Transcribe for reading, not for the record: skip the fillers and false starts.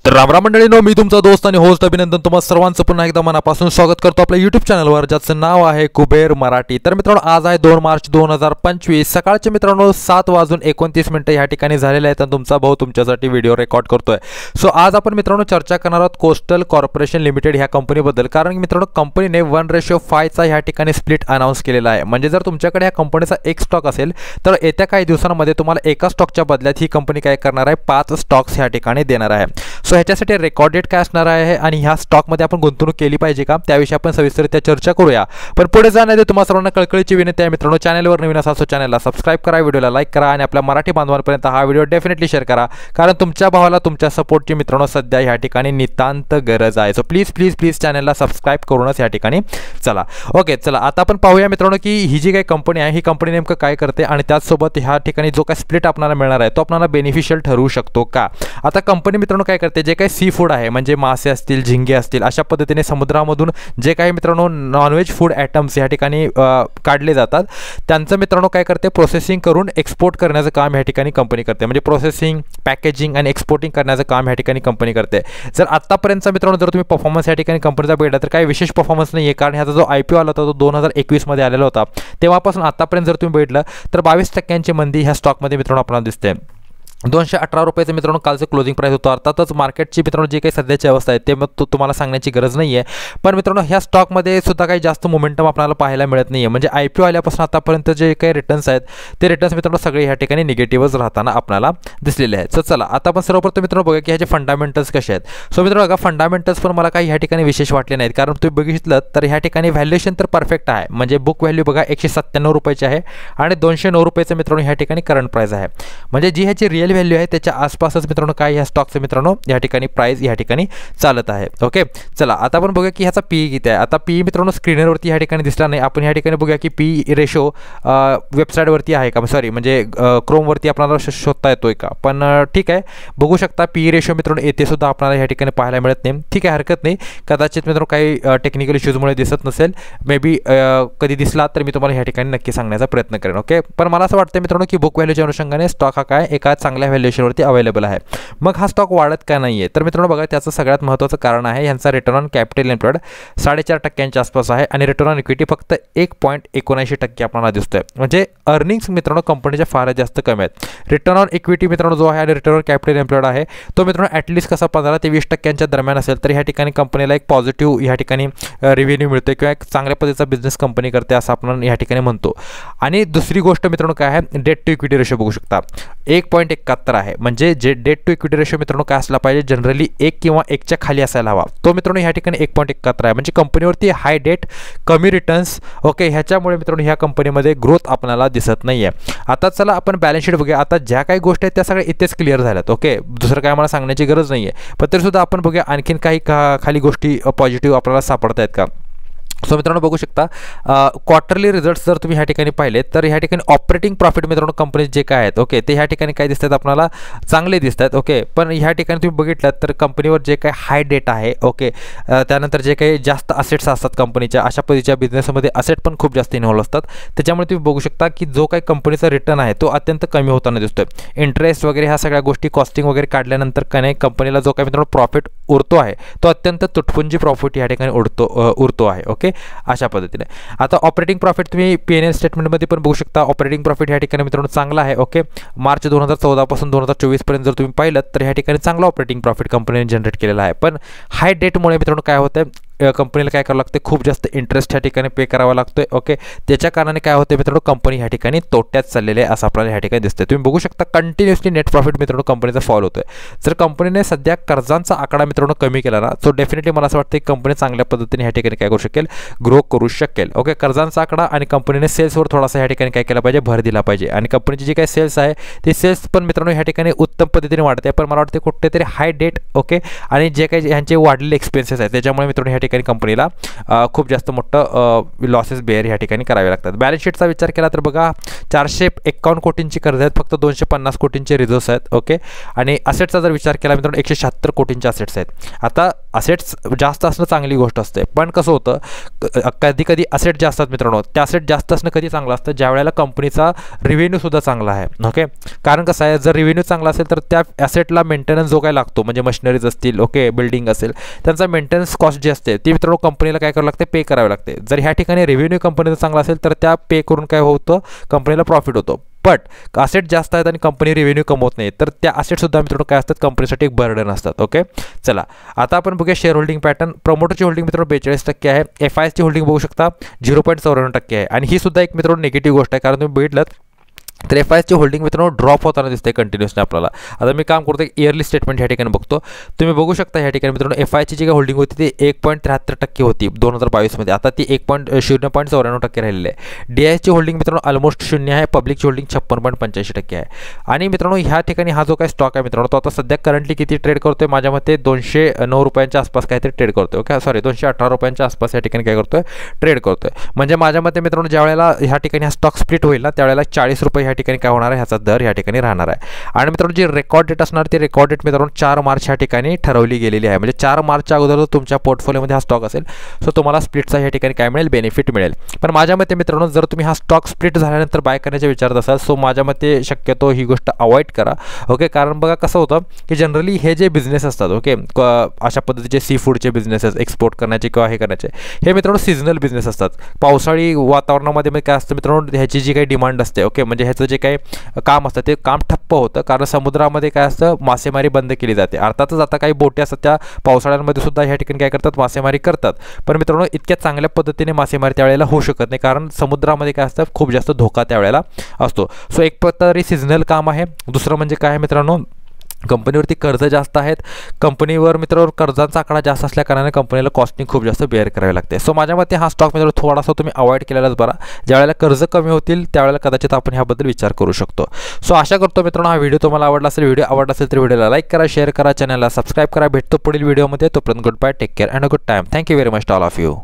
तर रामराम मंडळींनो, मी तुमचा दोस्त आणि होस्ट अभिनंदन तुम्हा सर्वांचं पुन्हा एकदा मनापासून स्वागत करतो आपल्या यूट्यूब चॅनलवर, ज्याचं नाव आहे कुबेर मराठी। तर मित्रांनो, आज आहे 2 मार्च 2025 सकाळचे मित्रांनो 7:29 या ठिकाणी झालेले आहेत आणि तुमचा भाऊ तुमच्यासाठी व्हिडिओ रेकॉर्ड करतोय। सो आज आपण मित्रांनो चर्चा करणार आहोत कोस्टल कॉर्पोरेशन लिमिटेड ह्या कंपनीबद्दल, कारण मित्रांनो कंपनीने 1:5 चा ह्या ठिकाणी स्प्लिट अनाउन्स केलेला आहे। म्हणजे जर तुमच्याकडे ह्या कंपनीचा एक स्टॉक असेल तर येत्या काही दिवसांमध्ये तुम्हाला एका स्टॉकच्या बदल्यात ही कंपनी काय करणार आहे, 5 स्टॉक्स ह्या ठिकाणी देणार आहे। सो ह्याच्यासाठी रेकॉर्ड डेट काय असणार आहे आणि ह्या स्टॉकमध्ये आपण गुंतवणूक केली पाहिजे का, त्याविषयी आपण सविस्तररित्या चर्चा करूया। पण पुढे जाण्याआधी तुम्हा सर्वांना कळकळीची विनंती आहे मित्रांनो, चॅनलवर नवीन असाल तर चॅनलला सबस्क्राइब करा, व्हिडिओला लाईक करा आणि आपल्या मराठी बांधवांपर्यंत हा व्हिडिओ डेफिनेटली शेअर करा, कारण तुमच्या भावाला तुमच्या सपोर्टची मित्रांनो सध्या ह्या ठिकाणी नितांत गरज आहे। सो प्लीज प्लीज प्लीज चॅनलला सबस्क्राइब करूनच ह्या ठिकाणी चला। ओके, चला आता आपण पाहूया मित्रांनो की ही जी काही कंपनी आहे ही कंपनी नेमकं काय करते आणि त्याचसोबत ह्या ठिकाणी जो काही स्प्लिट आपल्याला मिळणार आहे तो आपल्याला बेनिफिशियल ठरू शकतो का। आता कंपनी मित्रांनो काय करते, जे काही सी फूड आहे म्हणजे मासे असतील, झिंगे असतील, अशा पद्धतीने समुद्रामधून जे काही मित्रांनो नॉनव्हेज फूड आयटम्स या ठिकाणी काढले जातात त्यांचं मित्रांनो काय करते, प्रोसेसिंग करून एक्सपोर्ट करण्याचं काम या ठिकाणी कंपनी करते। म्हणजे प्रोसेसिंग, पॅकेजिंग आणि एक्सपोर्टिंग करण्याचं काम या ठिकाणी कंपनी करते। जर आतापर्यंतचा मित्रांनो जर तुम्ही परफॉर्मन्स या ठिकाणी कंपनीचा बघितला तर काही विशेष परफॉर्मन्स नाही आहे, कारण ह्याचा जो IPO आला होता तो 2021 मध्ये आलेला होता। तेव्हापासून आतापर्यंत जर तुम्ही बघितलं तर 22% मंदी ह्या स्टॉकमध्ये मित्रांनो आपल्याला दिसते। 218 रुपयाचं मित्रांनो कालचं क्लोजिंग प्राइस होतं। अर्थातच मार्केटची मित्रांनो जी काही सध्याची अवस्था आहे ते मग तुम्हाला सांगण्याची गरज नाही आहे, पण मित्रांनो ह्या स्टॉकमध्ये सुद्धा काही जास्त मोमेंटम आपल्याला पाहायला मिळत नाही आहे। म्हणजे IPO आल्यापासून आतापर्यंत जे काही रिटर्न्स आहेत ते रिटर्न्स मित्रांनो सगळे ह्या ठिकाणी निगेटिव्हच राहताना आपल्याला दिसलेले आहेत। सो चला आता आपण सर्वप्रथम मित्रांनो बघूया की ह्याचे फंडामेंटल्स कसे आहेत। सो मित्रांनो बघा, फंडामेंटल्स पण मला काही ह्या ठिकाणी विशेष वाटले नाहीत, कारण तुम्ही बघितलं तर ह्या ठिकाणी व्हॅल्युएशन तर परफेक्ट आहे। म्हणजे बुक व्हॅल्यू बघा 197 रुपयाची आहे आणि 209 रुपयाचं मित्रांनो ह्या ठिकाणी करंट प्राइस आहे। म्हणजे जी ह्याची रिअल व्हॅल्यू आहे त्याच्या आसपासच मित्रांनो काय ह्या स्टॉकचं मित्रांनो या ठिकाणी प्राइस या ठिकाणी चालत आहे। ओके, चला आता आपण बघूया की ह्याचा PE किती आहे। आता PE मित्रांनो स्क्रीनवरती ह्या ठिकाणी दिसला नाही, आपण ह्या ठिकाणी बघूया की PE रेशो वेबसाईटवरती आहे का, सॉरी म्हणजे क्रोमवरती आपल्याला शोधता येतोय का, पण ठीक आहे बघू शकता PE रेशो मित्रांनो येथे सुद्धा आपल्याला ह्या ठिकाणी पाहायला मिळत नाही। ठीक आहे, हरकत नाही, कदाचित मित्रांनो काही टेक्निकल इश्यूजमुळे दिसत नसेल, मे बी कधी दिसला तर मी तुम्हाला ह्या ठिकाणी नक्की सांगण्याचा प्रयत्न करेन। ओके, पण मला असं वाटतं मित्रांनो की बुक व्हॅल्यूच्या अनुषंगाने स्टॉक हा काय एका चांगल्या व्हॅल्युएशनवरती अवेलेबल आहे। मग हा स्टॉक वाढत का नाही आहे, तर मित्रांनो बघा त्याचं सगळ्यात महत्त्वाचं कारण आहे ह्यांचा रिटर्न ऑन कॅपिटल एम्प्लॉयड 4.5% आसपास आहे आणि रिटर्न ऑन इक्विटी फक्त 1.79% आपल्याला दिसतोय। म्हणजे अर्निंग्स मित्रांनो कंपनीच्या फारच जास्त कमी आहेत। रिटर्न ऑन इक्विटी मित्रांनो जो आहे आणि रिटर्न ऑन कॅपिटल एम्प्लॉयड आहे तो मित्रांनो ॲटलिस्ट कसा 15 ते 20% दरम्यान असेल तर ह्या ठिकाणी कंपनीला एक पॉझिटिव्ह ह्या ठिकाणी रेव्हेन्यू मिळतो किंवा एक चांगल्या पद्धतीचा बिझनेस कंपनी करते असं आपण ह्या ठिकाणी म्हणतो। आणि दुसरी गोष्ट मित्रांनो काय आहे, डेट टू इक्विटी रेशो बघू शकता 1.71 आहे। म्हणजे जे डेट टू इक्विटी रेशो मित्रांनो काय असला पाहिजे, जनरली 1 किंवा 1च्या खाली असायला हवा, तो मित्रांनो ह्या ठिकाणी 1.71 आहे। म्हणजे कंपनीवरती हाय डेट, कमी रिटर्न्स, ओके, ह्याच्यामुळे मित्रांनो ह्या कंपनीमध्ये ग्रोथ आपल्याला दिसत नाही आहे। आता चला आपण बॅलन्स शीट बघूया। आता ज्या काही गोष्टी आहेत त्या सगळ्या इथेच क्लिअर झाल्यात, ओके, दुसरं काय मला सांगण्याची गरज नाही आहे, पण तरीसुद्धा आपण बघूया आणखीन काही खाली गोष्टी पॉझिटिव्ह आपल्याला सापडत आहेत का। सो मित्रांनो बघू शकता क्वार्टरली रिझल्ट्स जर तुम्ही ह्या ठिकाणी पाहिले तर ह्या ठिकाणी ऑपरेटिंग प्रॉफिट मित्रांनो कंपनी जे काय आहेत, ओके, ते ह्या ठिकाणी काय दिसतात आपल्याला चांगले दिसत आहेत। ओके, पण ह्या ठिकाणी तुम्ही बघितलं तर कंपनीवर जे काही हाय डेट आहे, ओके, त्यानंतर जे काही जास्त असेट्स असतात कंपनीच्या, अशा पद्धतीच्या बिझनेसमध्ये असेट पण खूप जास्त इन्व्हॉल्व असतात, त्याच्यामुळे तुम्ही बघू शकता की जो काही कंपनीचा रिटर्न आहे तो अत्यंत कमी होताना दिसतोय। इंटरेस्ट वगैरे ह्या सगळ्या गोष्टी कॉस्टिंग वगैरे काढल्यानंतर काय कंपनीला जो काही मित्रांनो प्रॉफिट उरतो आहे तो अत्यंत तुटपुंजी प्रॉफिट या ठिकाणी उरतो आहे। ओके, अशा पद्धतीने आता ऑपरेटिंग प्रॉफिट तुम्ही P&L स्टेटमेंटमध्ये पण बघू शकता, ऑपरेटिंग प्रॉफिट ह्या ठिकाणी मित्रांनो चांगला आहे। ओके, मार्च 2014 पासून 2024 पर्यंत जर तुम्ही पाहिलं तर ह्या ठिकाणी चांगला ऑपरेटिंग प्रॉफिट कंपनीने जनरेट केलेला आहे। पण हाय डेटमुळे मित्रांनो काय होतं, कंपनीला काय करावं लागते, खूप जास्त इंटरेस्ट ह्या ठिकाणी पे करावा लागतोय। ओके, त्याच्या कारणाने काय होते मित्रांनो कंपनी ह्या ठिकाणी तोट्यात चाललेले आहे असं आपल्याला ह्या ठिकाणी दिसते। तुम्ही बघू शकता कंटिन्युअसली नेट प्रॉफिट मित्रांनो कंपनीचा फॉल होतोय। जर कंपनीने सध्या कर्जांचा आकडा मित्रांनो कमी केला ना, सो डेफिनेटली मला असं वाटतं की कंपनी चांगल्या पद्धतीने ह्या ठिकाणी काय करू शकेल, ग्रो करू शकेल। ओके, कर्जांचा आकडा आणि कंपनीने सेल्सवर थोडासा ह्या ठिकाणी काय केला पाहिजे, भर दिला पाहिजे आणि कंपनीची जी काही सेल्स आहे ते सेल्स पण मित्रांनो ह्या ठिकाणी उत्तम पद्धतीने वाढते, पण मला वाटते कुठेतरी हाय डेट, ओके, आणि जे काही ह्यांचे वाढलेले एक्सपेन्सेस आहेत त्याच्यामुळे मित्रांनो ह्या ठिकाणी कंपनीला खूप जास्त मोठं लॉसेस बेअर या ठिकाणी करावे लागतात। बॅलन्स शीटचा विचार केला तर बघा 451 कोटींची कर्ज आहेत, फक्त 250 कोटींचे रिझर्व्स आहेत। ओके, आणि असेट्सचा जर विचार केला मित्रांनो 176 कोटींचे असेट्स आहेत। आता असेट्स जास्त असणं चांगली गोष्ट असते, पण कसं होतं कधी कधी असेट जास्त असतात मित्रांनो, त्या असेट जास्त असणं कधी चांगलं असतं ज्या वेळेला कंपनीचा रिव्हेन्यूसुद्धा चांगला आहे. ओके, कारण कसं आहे जर रिव्हेन्यू चांगला असेल तर त्या ॲसेटला मेंटेनन्स जो काय लागतो म्हणजे मशिनरीज असतील, ओके, बिल्डिंग असेल, त्यांचा मेंटेनन्स कॉस्ट जी असते ती मित्रांनो कंपनीला काय करावं लागते, पे करावे लागते. जर ह्या ठिकाणी रिव्हेन्यू कंपनीचा चांगला असेल तर त्या पे करून काय होतं, कंपनीला प्रॉफिट होतो. बट असेट जास्त आहेत आणि कंपनी रिव्हेन्यू कमवत नाही तर त्या असेटसुद्धा मित्रांनो काय असतात, कंपनीसाठी एक बर्डन असतात. ओके, चला आता आपण बघूया शेअर होल्डिंग पॅटर्न. प्रमोटरची होल्डिंग मित्रांनो 42% आहे. FISची होल्डिंग बघू शकता 0.94% आहे. आणि ही सुद्धा एक मित्रांनो निगेटिव्ह गोष्ट आहे, कारण तुम्ही बघितलं तर FISची होल्डिंग मित्रांनो ड्रॉप होताना दिसते कंटिन्युअसली आपल्याला. आता मी काम करतो इयरली स्टेटमेंट ह्या ठिकाणी बघतो. तुम्ही बघू शकता ह्या ठिकाणी मित्रांनो FIची जी काही होल्डिंग होती ती 1.73% होती 2022 आता ती 0.94% राहिलेली आहे. DISची होल्डिंग मित्रांनो ऑलमोस्ट 0 आहे. पब्लिकची होल्डिंग 56.85% आहे. आणि मित्रांनो ह्या ठिकाणी हा जो काही स्टॉक आहे मित्रांनो तो आता सध्या करंटली किती ट्रेड करतोय, माझ्या मते 209 रुपयांच्या आसपास काहीतरी ट्रेड करतोय. ओके, सॉरी 218 रुपयांच्या आसपास या ठिकाणी काय करतोय, ट्रेड करतोय. म्हणजे माझ्या मते मित्रांनो ज्या वेळेला ह्या ठिकाणी हा स्टॉक स्प्लिट होईल ना त्यावेळेला 40 रुपये ह्या ठिकाणी काय होणार आहे, ह्याचा दर ह्या ठिकाणी राहणार आहे. आणि मित्रांनो जी रेकॉर्ड डेट असणार ती रेकॉर्ड डेट मित्रांनो 4 मार्च ह्या ठिकाणी ठरवली गेलेली आहे. म्हणजे 4 मार्चच्या अगोदर तुमच्या पोर्टफोलिओमध्ये हा स्टॉक असेल सो तुम्हाला स्प्लिटचा ह्या ठिकाणी काय मिळेल, बेनिफिट मिळेल. पण माझ्या मते मित्रांनो जर तुम्ही हा स्टॉक स्प्लिट झाल्यानंतर बाय करण्याच्या विचारात असाल सो माझ्या मते शक्यतो ही गोष्ट अवॉइड करा. ओके, कारण बघा कसं होतं की जनरली हे जे बिझनेस असतात, ओके, अशा पद्धतीचे सी फूडचे बिझनेसेस एक्सपोर्ट करण्याचे किंवा हे करण्याचे हे मित्रांनो सीझनल बिझनेस असतात. पावसाळी वातावरणामध्ये काय असतं मित्रांनो ह्याची जी काही डिमांड असते, ओके, म्हणजे ह्याचं जे काही काम असतं ते काम ठप्प होतं कारण समुद्रामध्ये काय असतं, मासेमारी बंद केली जाते. अर्थातच आता काही बोटी असतात त्या पावसाळ्यांमध्ये सुद्धा ह्या ठिकाणी काय करतात, मासेमारी करतात. पण मित्रांनो इतक्या चांगल्या पद्धतीने मासेमारी त्यावेळेला होऊ शकत नाही कारण समुद्रामध्ये काय असतं, खूप जास्त धोका त्यावेळेला असतो. सो एक प्रकारे सीझनल काम आहे. दुसरं म्हणजे काय आहे मित्रांनो, कंपनीवरती कर्ज जास्त आहेत. कंपनीवर मित्रांनो कर्जांचा आकडा जास्त असल्या कारणाने कंपनीला कॉस्टिंग खूप जास्त बेअर करावी लागते. सो माझ्या मते हा स्टॉक मित्रांनो थोडासा तुम्ही अवॉइड केलेलाच बरा. ज्यावेळेला कर्ज कमी होतील त्यावेळेला कदाचित आपण ह्याबद्दल विचार करू शकतो. सो आशा करतो मित्रांनो हा व्हिडिओ तुम्हाला आवडला असेल. व्हिडिओ आवडला असेल तर व्हिडिओला लाईक करा, शेअर करा, चॅनलला सबस्क्राईब करा. भेटतो पुढील व्हिडिओमध्ये. तोपर्यंत good bye, take care and a good time. Thank you very much all of you.